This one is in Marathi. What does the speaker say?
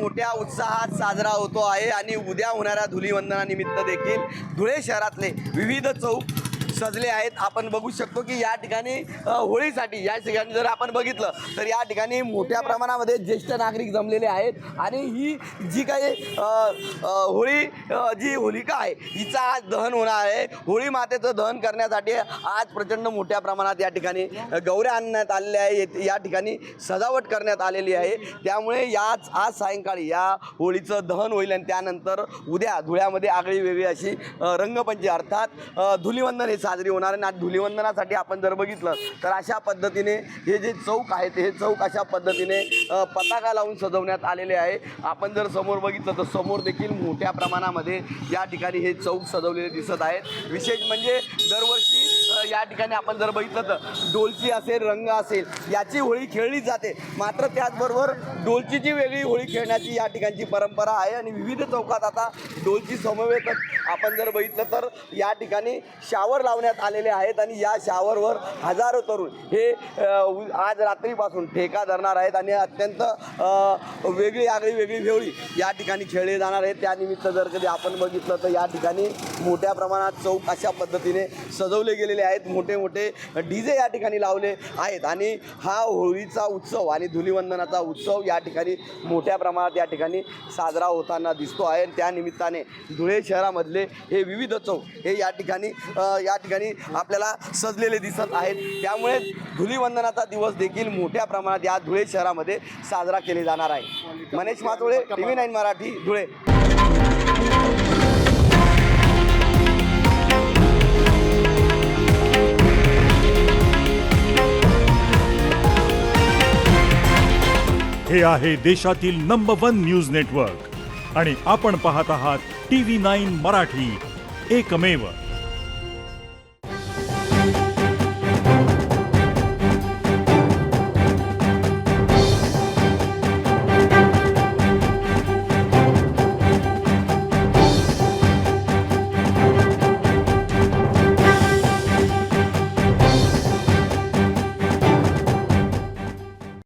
मोठ्या उत्साहात साजरा होतो आहे आणि उद्या होणाऱ्या धुलीवंदनानिमित्त देखील धुळे शहरातले विविध चौक सजले आहेत। आपण बघू शकतो की या ठिकाणी होळीसाठी या ठिकाणी जर आपण बघितलं तर या ठिकाणी मोठ्या प्रमाणामध्ये ज्येष्ठ नागरिक जमलेले आहेत आणि ही जी काही होळी जी होलिका आहे हिचा आज दहन होणार आहे। होळी मातेचं दहन करण्यासाठी आज प्रचंड मोठ्या प्रमाणात या ठिकाणी गौऱ्या आणण्यात आलेल्या आहे, या ठिकाणी सजावट करण्यात आलेली आहे। त्यामुळे आज सायंकाळी या होळीचं दहन होईल आणि त्यानंतर उद्या धुळ्यामध्ये आगळी वेगळी अशी रंगपंचमी अर्थात धुलीवंदन हे साजरी होणार आहे। धुलीवंदनासाठी आपण जर बघितलं तर अशा पद्धतीने हे जे चौक आहेत हे चौक अशा पद्धतीने पताका लावून सजवण्यात आलेले आहे। आपण जर समोर बघितलं तर समोर देखील मोठ्या प्रमाणामध्ये या ठिकाणी हे चौक सजवलेले दिसत आहेत। विशेष म्हणजे दरवर्षी या ठिकाणी आपण जर बघितलं तर डोलची असेल, रंग असेल याची होळी खेळली जाते, मात्र त्याचबरोबर डोलचीची वेगळी होळी खेळण्याची या ठिकाणची परंपरा आहे आणि विविध चौकात आता डोलची समवेतच आपण जर बघितलं तर या ठिकाणी शावर लावण्यात आलेले आहेत आणि या शावरवर हजारो तरुण हे आज रात्रीपासून ठेका धरणार आहेत आणि अत्यंत वेगळी आगळी वेगळी होळी या ठिकाणी खेळली जाणार आहे। त्यानिमित्त जर कधी आपण बघितलं तर या ठिकाणी मोठ्या प्रमाणात चौक अशा पद्धतीने सजवले गेलेले आहेत, मोठे मोठे डीजे या ठिकाणी लावले आहेत आणि हा होळीचा उत्सव आणि धुलीवंदनाचा उत्सव या ठिकाणी मोठ्या प्रमाणात या ठिकाणी साजरा होताना दिसतो आहे। त्या निमित्ताने धुळे शहरामधले हे विविध चौक हे या ठिकाणी आपल्याला सजलेले दिसत आहेत। त्यामुळे धुलीवंदनाचा दिवस देखील मोठ्या प्रमाणात या धुळे शहरामध्ये साजरा केले जाणार आहे। मनीष मातोळे, TV9 मराठी, धुळे। हे आहे देशातील नंबर 1 न्यूज नेटवर्क आणि आपण पाहत आहात TV9 मराठी, एकमेव।